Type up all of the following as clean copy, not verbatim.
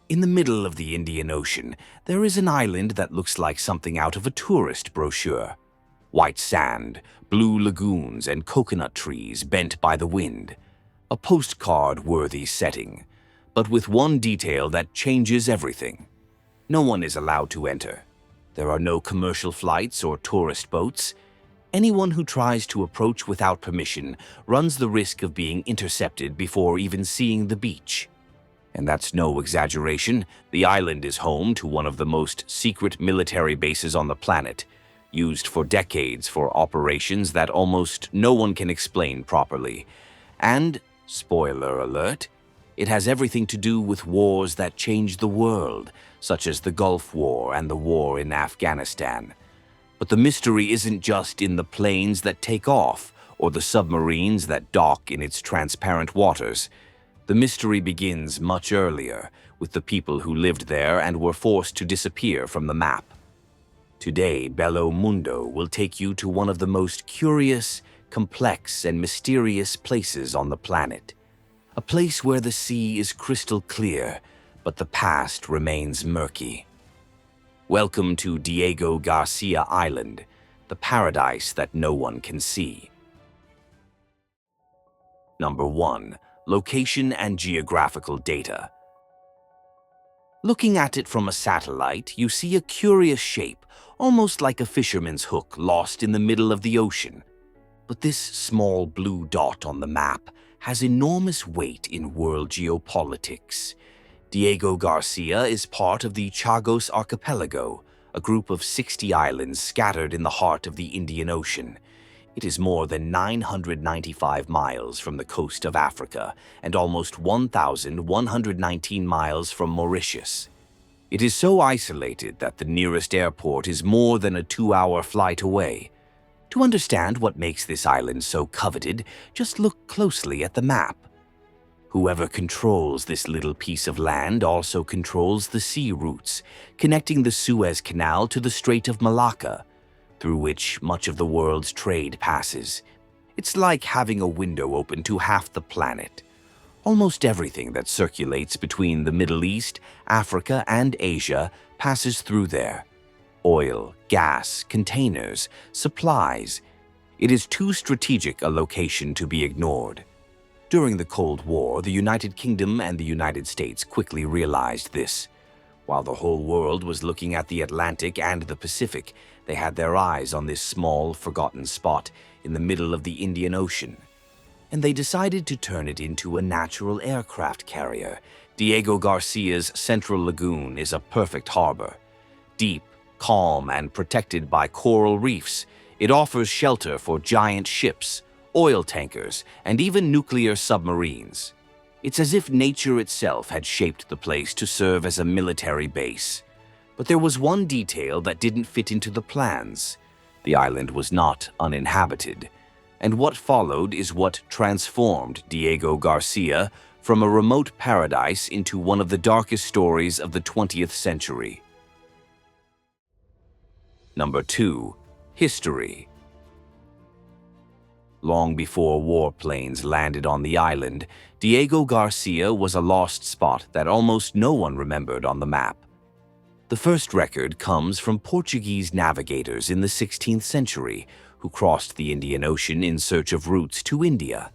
In the middle of the Indian Ocean, there is an island that looks like something out of a tourist brochure. White sand, blue lagoons, and coconut trees bent by the wind. A postcard-worthy setting, but with one detail that changes everything. No one is allowed to enter. There are no commercial flights or tourist boats. Anyone who tries to approach without permission runs the risk of being intercepted before even seeing the beach. And that's no exaggeration. The island is home to one of the most secret military bases on the planet, used for decades for operations that almost no one can explain properly. And, spoiler alert, it has everything to do with wars that changed the world, such as the Gulf War and the war in Afghanistan. But the mystery isn't just in the planes that take off or the submarines that dock in its transparent waters. The mystery begins much earlier, with the people who lived there and were forced to disappear from the map. Today, Bello Mundo will take you to one of the most curious, complex, and mysterious places on the planet. A place where the sea is crystal clear, but the past remains murky. Welcome to Diego Garcia Island, the paradise that no one can see. Number 1. Location and geographical data. Looking at it from a satellite, you see a curious shape, almost like a fisherman's hook lost in the middle of the ocean. But this small blue dot on the map has enormous weight in world geopolitics. Diego Garcia is part of the Chagos Archipelago, a group of 60 islands scattered in the heart of the Indian Ocean. It is more than 995 miles from the coast of Africa and almost 1,119 miles from Mauritius. It is so isolated that the nearest airport is more than a 2-hour flight away. To understand what makes this island so coveted, just look closely at the map. Whoever controls this little piece of land also controls the sea routes, connecting the Suez Canal to the Strait of Malacca, through which much of the world's trade passes. It's like having a window open to half the planet. Almost everything that circulates between the Middle East, Africa, and Asia passes through there. Oil, gas, containers, supplies. It is too strategic a location to be ignored. During the Cold War, the United Kingdom and the United States quickly realized this. While the whole world was looking at the Atlantic and the Pacific, they had their eyes on this small, forgotten spot in the middle of the Indian Ocean. And they decided to turn it into a natural aircraft carrier. Diego Garcia's Central Lagoon is a perfect harbor. Deep, calm, and protected by coral reefs, it offers shelter for giant ships, oil tankers, and even nuclear submarines. It's as if nature itself had shaped the place to serve as a military base. But there was one detail that didn't fit into the plans. The island was not uninhabited, and what followed is what transformed Diego Garcia from a remote paradise into one of the darkest stories of the 20th century. Number 2. History. Long before warplanes landed on the island, Diego Garcia was a lost spot that almost no one remembered on the map. The first record comes from Portuguese navigators in the 16th century who crossed the Indian Ocean in search of routes to India.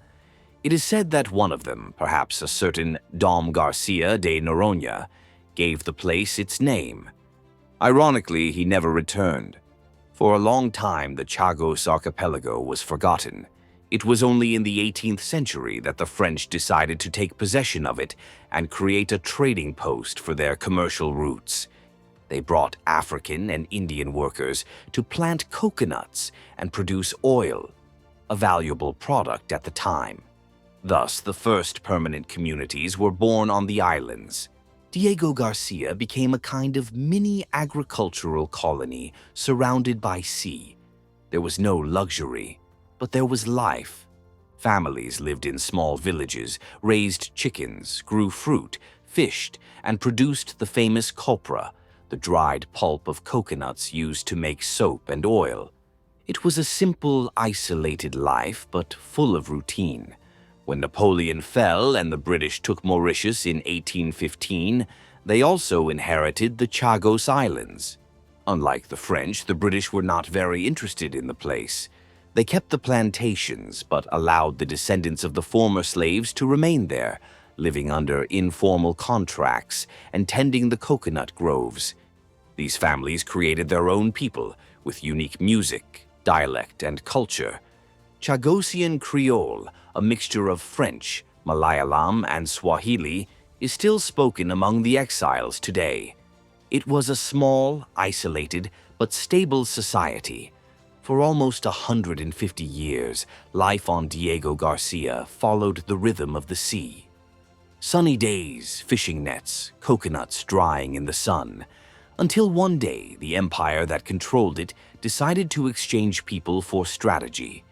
It is said that one of them, perhaps a certain Dom Garcia de Noronha, gave the place its name. Ironically, he never returned. For a long time, the Chagos Archipelago was forgotten. It was only in the 18th century that the French decided to take possession of it and create a trading post for their commercial routes. They brought African and Indian workers to plant coconuts and produce oil, a valuable product at the time. Thus, the first permanent communities were born on the islands. Diego Garcia became a kind of mini agricultural colony surrounded by sea. There was no luxury, but there was life. Families lived in small villages, raised chickens, grew fruit, fished, and produced the famous copra, the dried pulp of coconuts used to make soap and oil. It was a simple, isolated life, but full of routine. When Napoleon fell and the British took Mauritius in 1815, They also inherited the Chagos Islands. Unlike the French, the British were not very interested in the place. They kept the plantations, but allowed the descendants of the former slaves to remain there, living under informal contracts and tending the coconut groves. These families created their own people, with unique music, dialect, and culture. Chagosian Creole, a mixture of French, Malayalam, and Swahili, is still spoken among the exiles today. It was a small, isolated, but stable society. For almost 150 years, life on Diego Garcia followed the rhythm of the sea. Sunny days, fishing nets, coconuts drying in the sun, until one day the empire that controlled it decided to exchange people for strategy,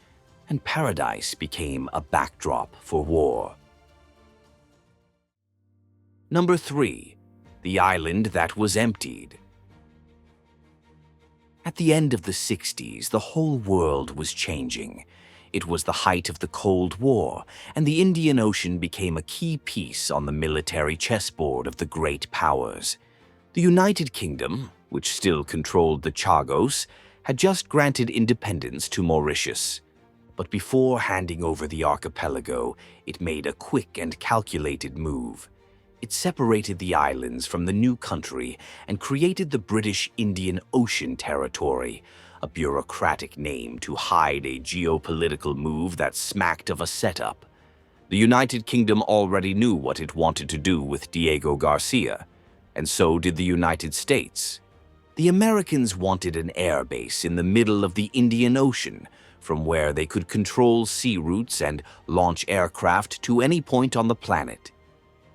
and paradise became a backdrop for war. Number 3. The island that was emptied. At the end of the 60s, the whole world was changing. It was the height of the Cold War, and the Indian Ocean became a key piece on the military chessboard of the great powers. The United Kingdom, which still controlled the Chagos, had just granted independence to Mauritius. But before handing over the archipelago, it made a quick and calculated move. It separated the islands from the new country and created the British Indian Ocean Territory, a bureaucratic name to hide a geopolitical move that smacked of a setup. The United Kingdom already knew what it wanted to do with Diego Garcia, and so did the United States. The Americans wanted an air base in the middle of the Indian Ocean, from where they could control sea routes and launch aircraft to any point on the planet.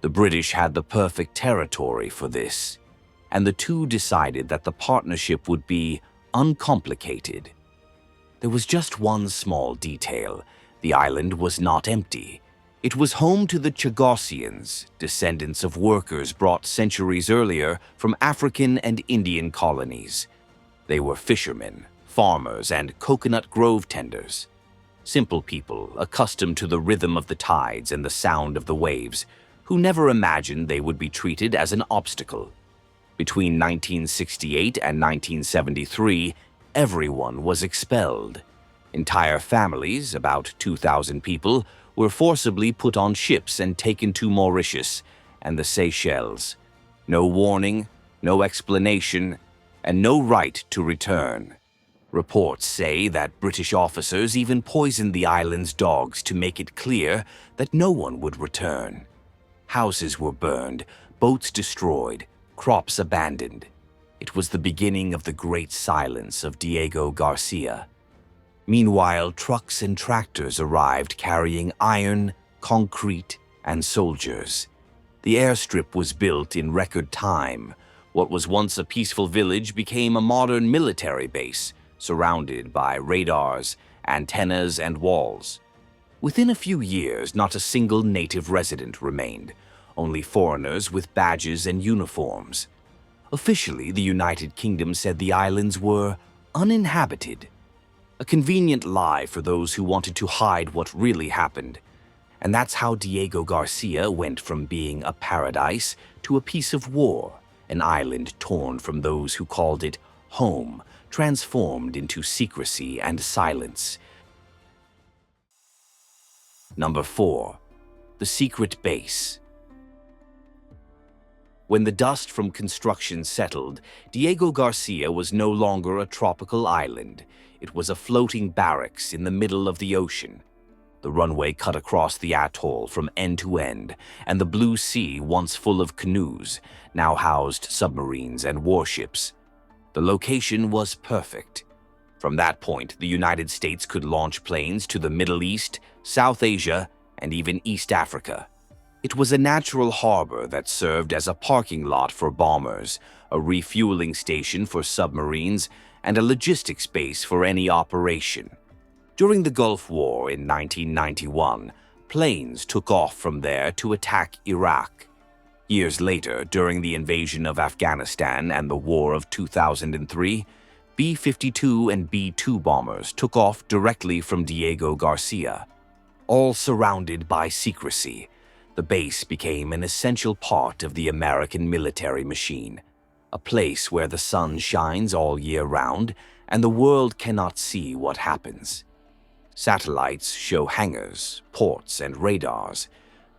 The British had the perfect territory for this, and the two decided that the partnership would be uncomplicated. There was just one small detail. The island was not empty. It was home to the Chagosians, descendants of workers brought centuries earlier from African and Indian colonies. They were fishermen, farmers, and coconut grove tenders. Simple people, accustomed to the rhythm of the tides and the sound of the waves, who never imagined they would be treated as an obstacle. Between 1968 and 1973, everyone was expelled. Entire families, about 2,000 people, were forcibly put on ships and taken to Mauritius and the Seychelles. No warning, no explanation, and no right to return. Reports say that British officers even poisoned the island's dogs to make it clear that no one would return. Houses were burned, boats destroyed, crops abandoned. It was the beginning of the great silence of Diego Garcia. Meanwhile, trucks and tractors arrived carrying iron, concrete, and soldiers. The airstrip was built in record time. What was once a peaceful village became a modern military base, surrounded by radars, antennas, and walls. Within a few years, not a single native resident remained, only foreigners with badges and uniforms. Officially, the United Kingdom said the islands were uninhabited. A convenient lie for those who wanted to hide what really happened. And that's how Diego Garcia went from being a paradise to a piece of war, an island torn from those who called it home, transformed into secrecy and silence. Number 4. The secret base. When the dust from construction settled, Diego Garcia was no longer a tropical island. It was a floating barracks in the middle of the ocean. The runway cut across the atoll from end to end, and the blue sea, once full of canoes, now housed submarines and warships. The location was perfect. From that point, the United States could launch planes to the Middle East, South Asia, and even East Africa. It was a natural harbor that served as a parking lot for bombers, a refueling station for submarines, and a logistics base for any operation. During the Gulf War in 1991, planes took off from there to attack Iraq. Years later, during the invasion of Afghanistan and the War of 2003, B-52 and B-2 bombers took off directly from Diego Garcia. All surrounded by secrecy, The base became an essential part of the American military machine, a place where the sun shines all year round and the world cannot see what happens. Satellites show hangars, ports, and radars,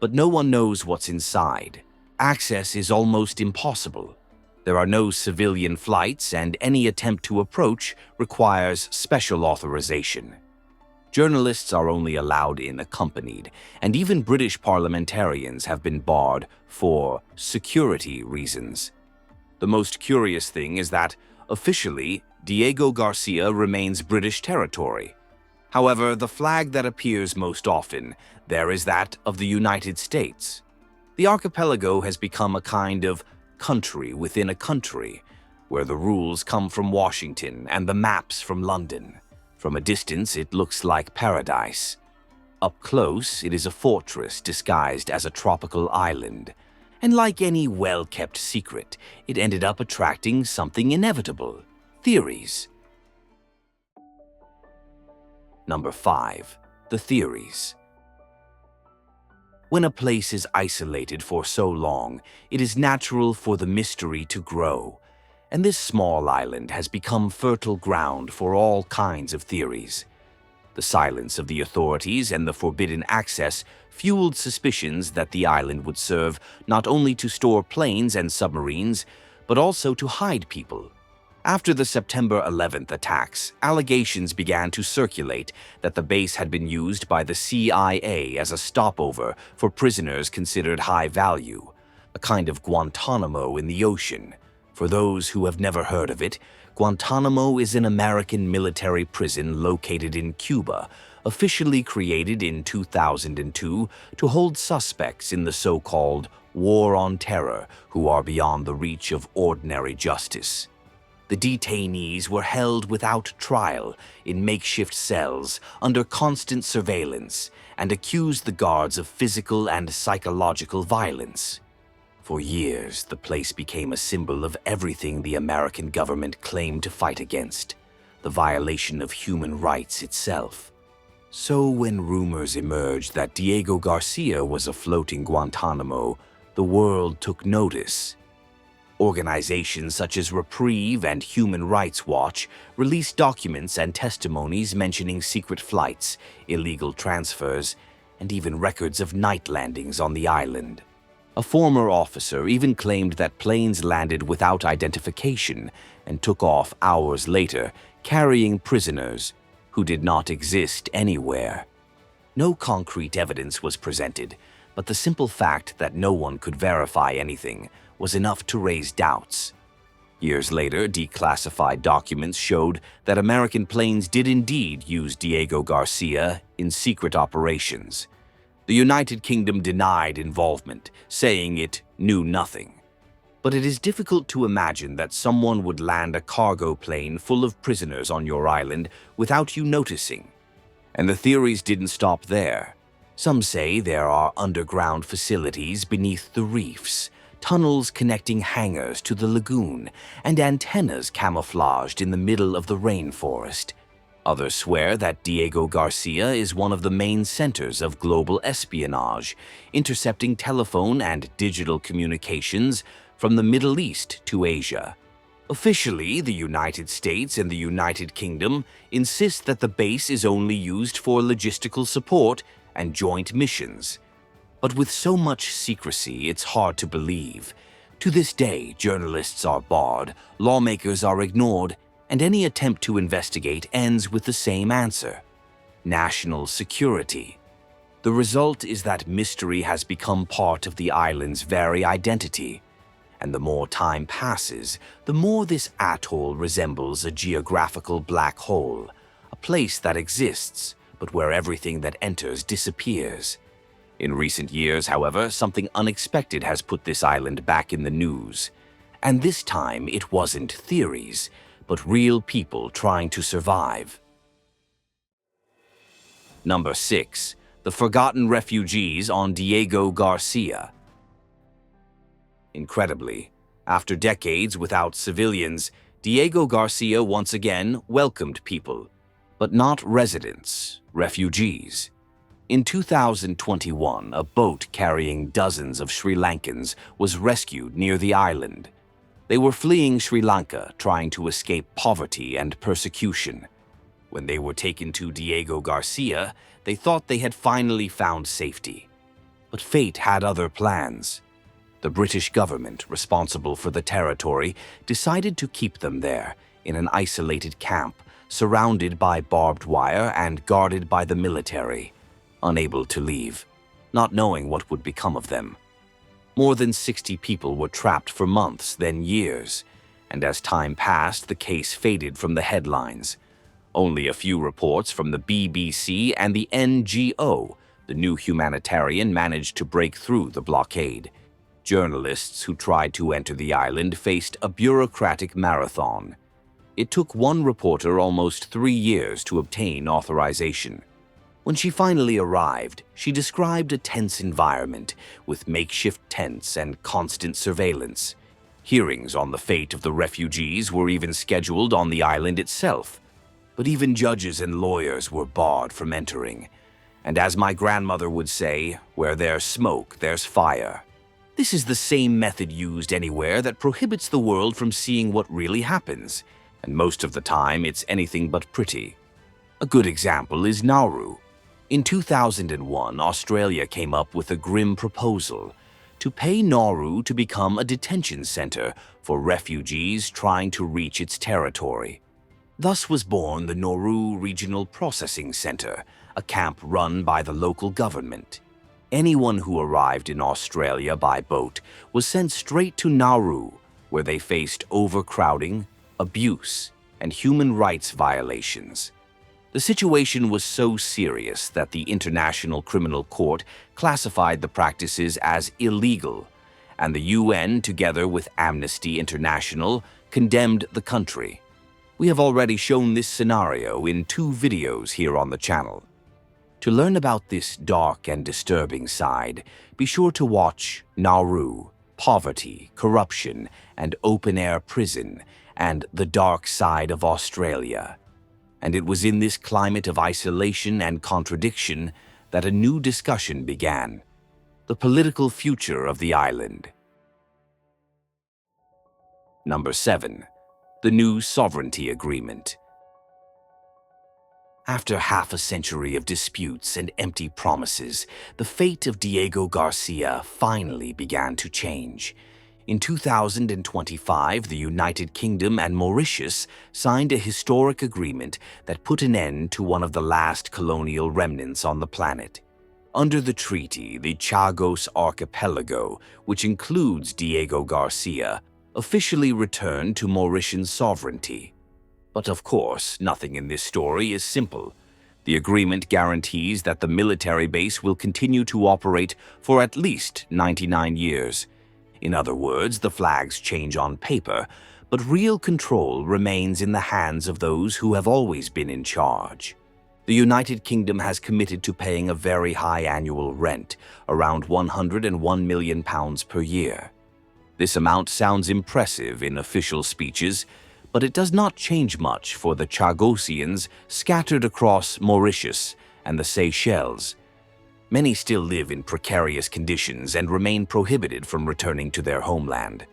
but no one knows what's inside. Access is almost impossible. There are no civilian flights, and any attempt to approach requires special authorization. Journalists are only allowed in accompanied, and even British parliamentarians have been barred for security reasons. The most curious thing is that, officially, Diego Garcia remains British territory. However, the flag that appears most often there is that of the United States. The archipelago has become a kind of country within a country, where the rules come from Washington and the maps from London. From a distance, it looks like paradise. Up close, it is a fortress disguised as a tropical island. And like any well-kept secret, it ended up attracting something inevitable: theories. Number 5. The theories. When a place is isolated for so long, it is natural for the mystery to grow, and this small island has become fertile ground for all kinds of theories. The silence of the authorities and the forbidden access fueled suspicions that the island would serve not only to store planes and submarines, but also to hide people. After the September 11th attacks, allegations began to circulate that the base had been used by the CIA as a stopover for prisoners considered high value, a kind of Guantanamo in the ocean. For those who have never heard of it, Guantanamo is an American military prison located in Cuba, officially created in 2002 to hold suspects in the so-called War on Terror who are beyond the reach of ordinary justice. The detainees were held without trial in makeshift cells under constant surveillance and accused the guards of physical and psychological violence. For years, the place became a symbol of everything the American government claimed to fight against, the violation of human rights itself. So when rumors emerged that Diego Garcia was a floating Guantanamo, the world took notice. Organizations such as Reprieve and Human Rights Watch released documents and testimonies mentioning secret flights, illegal transfers, and even records of night landings on the island. A former officer even claimed that planes landed without identification and took off hours later, carrying prisoners who did not exist anywhere. No concrete evidence was presented, but the simple fact that no one could verify anything was enough to raise doubts. Years later, declassified documents showed that American planes did indeed use Diego Garcia in secret operations. The United Kingdom denied involvement, saying it knew nothing. But it is difficult to imagine that someone would land a cargo plane full of prisoners on your island without you noticing. And the theories didn't stop there. Some say there are underground facilities beneath the reefs, tunnels connecting hangars to the lagoon, and antennas camouflaged in the middle of the rainforest. Others swear that Diego Garcia is one of the main centers of global espionage, intercepting telephone and digital communications from the Middle East to Asia. Officially, the United States and the United Kingdom insist that the base is only used for logistical support and joint missions. But with so much secrecy, it's hard to believe. To this day, journalists are barred, lawmakers are ignored, and any attempt to investigate ends with the same answer: national security. The result is that mystery has become part of the island's very identity. And the more time passes, the more this atoll resembles a geographical black hole, a place that exists, but where everything that enters disappears. In recent years, however, something unexpected has put this island back in the news. And this time, it wasn't theories, but real people trying to survive. Number 6. The Forgotten Refugees on Diego Garcia. Incredibly, after decades without civilians, Diego Garcia once again welcomed people, but not residents, refugees. In 2021, a boat carrying dozens of Sri Lankans was rescued near the island. They were fleeing Sri Lanka, trying to escape poverty and persecution. When they were taken to Diego Garcia, they thought they had finally found safety. But fate had other plans. The British government, responsible for the territory, decided to keep them there, in an isolated camp, surrounded by barbed wire and guarded by the military, unable to leave, not knowing what would become of them. More than 60 people were trapped for months, then years, and as time passed, the case faded from the headlines. Only a few reports from the BBC and the NGO, the New Humanitarian, managed to break through the blockade. Journalists who tried to enter the island faced a bureaucratic marathon. It took one reporter almost 3 years to obtain authorization. When she finally arrived, she described a tense environment with makeshift tents and constant surveillance. Hearings on the fate of the refugees were even scheduled on the island itself. But even judges and lawyers were barred from entering. And as my grandmother would say, where there's smoke, there's fire. This is the same method used anywhere that prohibits the world from seeing what really happens, and most of the time it's anything but pretty. A good example is Nauru. In 2001, Australia came up with a grim proposal to pay Nauru to become a detention center for refugees trying to reach its territory. Thus was born the Nauru Regional Processing Center, a camp run by the local government. Anyone who arrived in Australia by boat was sent straight to Nauru, where they faced overcrowding, abuse, and human rights violations. The situation was so serious that the International Criminal Court classified the practices as illegal, and the UN, together with Amnesty International, condemned the country. We have already shown this scenario in 2 videos here on the channel. To learn about this dark and disturbing side, be sure to watch Nauru, Poverty, Corruption, and Open-Air Prison, and The Dark Side of Australia. And it was in this climate of isolation and contradiction that a new discussion began: the political future of the island. Number 7. The New Sovereignty Agreement. After half a century of disputes and empty promises, the fate of Diego Garcia finally began to change. In 2025, the United Kingdom and Mauritius signed a historic agreement that put an end to one of the last colonial remnants on the planet. Under the treaty, the Chagos Archipelago, which includes Diego Garcia, officially returned to Mauritian sovereignty. But of course, nothing in this story is simple. The agreement guarantees that the military base will continue to operate for at least 99 years. In other words, the flags change on paper, but real control remains in the hands of those who have always been in charge. The United Kingdom has committed to paying a very high annual rent, around £101 million per year. This amount sounds impressive in official speeches, but it does not change much for the Chagosians scattered across Mauritius and the Seychelles. Many still live in precarious conditions and remain prohibited from returning to their homeland.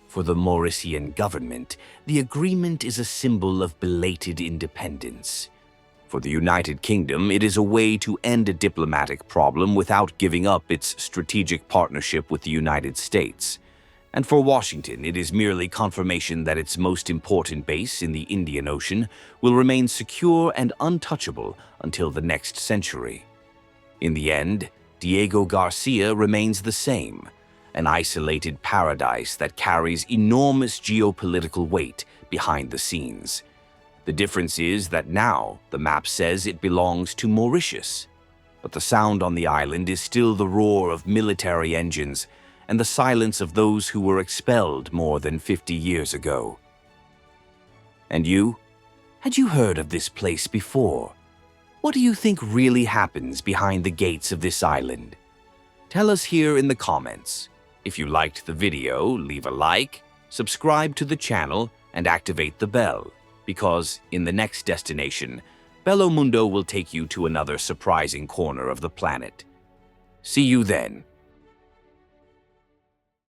For the Mauritian government, the agreement is a symbol of belated independence. For the United Kingdom, it is a way to end a diplomatic problem without giving up its strategic partnership with the United States. And for Washington, it is merely confirmation that its most important base in the Indian Ocean will remain secure and untouchable until the next century. In the end, Diego Garcia remains the same, an isolated paradise that carries enormous geopolitical weight behind the scenes. The difference is that now the map says it belongs to Mauritius, but the sound on the island is still the roar of military engines and the silence of those who were expelled more than 50 years ago. And you? Had you heard of this place before? What do you think really happens behind the gates of this island? Tell us here in the comments. If you liked the video, leave a like, subscribe to the channel, and activate the bell, because in the next destination, Bellomundo will take you to another surprising corner of the planet. See you then.